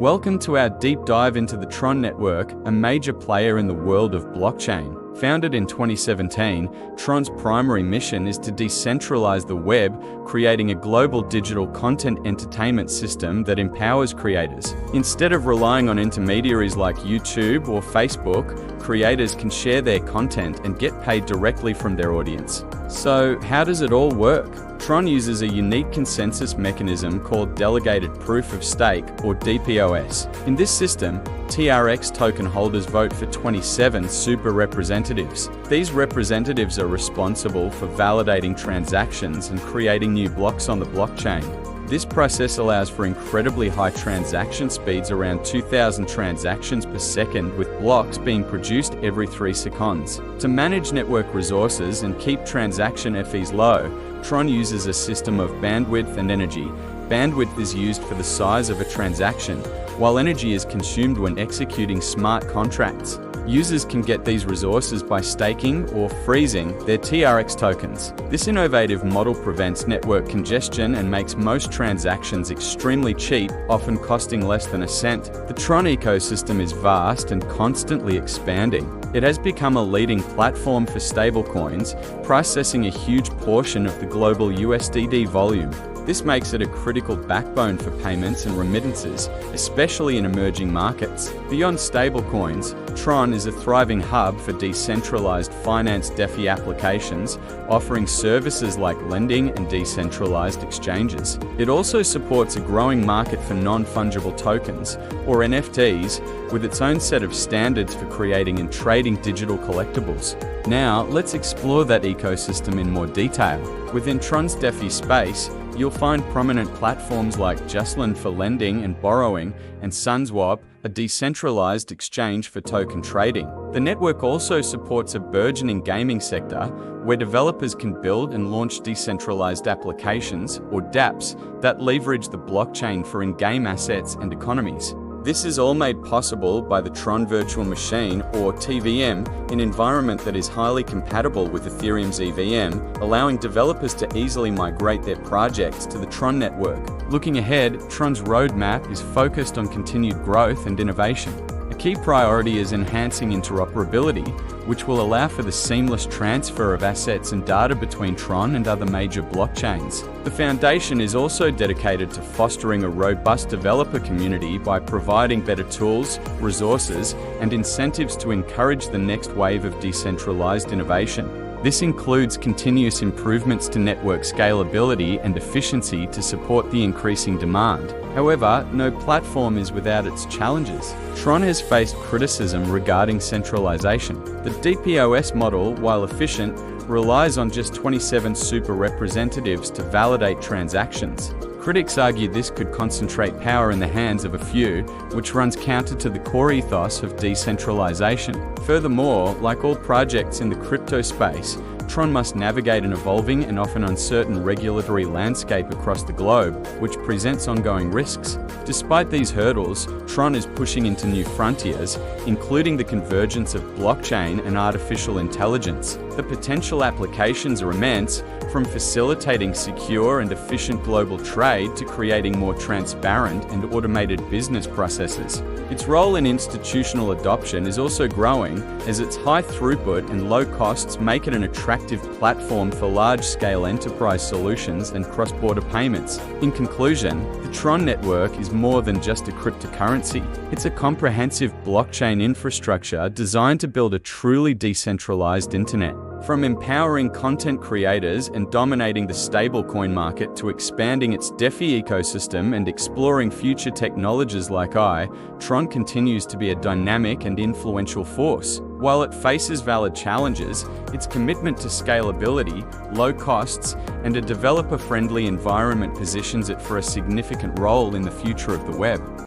Welcome to our deep dive into the Tron Network, a major player in the world of blockchain. Founded in 2017, Tron's primary mission is to decentralize the web, creating a global digital content entertainment system that empowers creators. Instead of relying on intermediaries like YouTube or Facebook, creators can share their content and get paid directly from their audience. So, how does it all work? Tron uses a unique consensus mechanism called Delegated Proof of Stake, or DPoS. In this system, TRX token holders vote for 27 super representatives. These representatives are responsible for validating transactions and creating new blocks on the blockchain. This process allows for incredibly high transaction speeds, around 2,000 transactions per second, with blocks being produced every 3 seconds. To manage network resources and keep transaction fees low, Tron uses a system of bandwidth and energy. Bandwidth is used for the size of a transaction, while energy is consumed when executing smart contracts. Users can get these resources by staking or freezing their TRX tokens. This innovative model prevents network congestion and makes most transactions extremely cheap, often costing less than a cent. The Tron ecosystem is vast and constantly expanding. It has become a leading platform for stablecoins, processing a huge portion of the global USDT volume. This makes it a critical backbone for payments and remittances, especially in emerging markets. Beyond stablecoins, Tron is a thriving hub for decentralized finance DeFi applications, offering services like lending and decentralized exchanges. It also supports a growing market for non-fungible tokens, or NFTs, with its own set of standards for creating and trading digital collectibles. Now, let's explore that ecosystem in more detail. Within Tron's DeFi space, you'll find prominent platforms like Justlend for lending and borrowing, and SunSwap, a decentralized exchange for token trading. The network also supports a burgeoning gaming sector, where developers can build and launch decentralized applications, or dApps, that leverage the blockchain for in-game assets and economies. This is all made possible by the Tron Virtual Machine, or TVM, an environment that is highly compatible with Ethereum's EVM, allowing developers to easily migrate their projects to the Tron network. Looking ahead, Tron's roadmap is focused on continued growth and innovation. A key priority is enhancing interoperability, which will allow for the seamless transfer of assets and data between Tron and other major blockchains. The foundation is also dedicated to fostering a robust developer community by providing better tools, resources, and incentives to encourage the next wave of decentralized innovation. This includes continuous improvements to network scalability and efficiency to support the increasing demand. However, no platform is without its challenges. Tron has faced criticism regarding centralization. The DPoS model, while efficient, relies on just 27 super representatives to validate transactions. Critics argue this could concentrate power in the hands of a few, which runs counter to the core ethos of decentralization. Furthermore, like all projects in the crypto space, Tron must navigate an evolving and often uncertain regulatory landscape across the globe, which presents ongoing risks. Despite these hurdles, Tron is pushing into new frontiers, including the convergence of blockchain and artificial intelligence. The potential applications are immense, from facilitating secure and efficient global trade to creating more transparent and automated business processes. Its role in institutional adoption is also growing, as its high throughput and low costs make it an attractive platform for large-scale enterprise solutions and cross-border payments. In conclusion, the Tron network is more than just a cryptocurrency. It's a comprehensive blockchain infrastructure designed to build a truly decentralized internet. From empowering content creators and dominating the stablecoin market to expanding its DeFi ecosystem and exploring future technologies like AI, Tron continues to be a dynamic and influential force. While it faces valid challenges, its commitment to scalability, low costs, and a developer-friendly environment positions it for a significant role in the future of the web.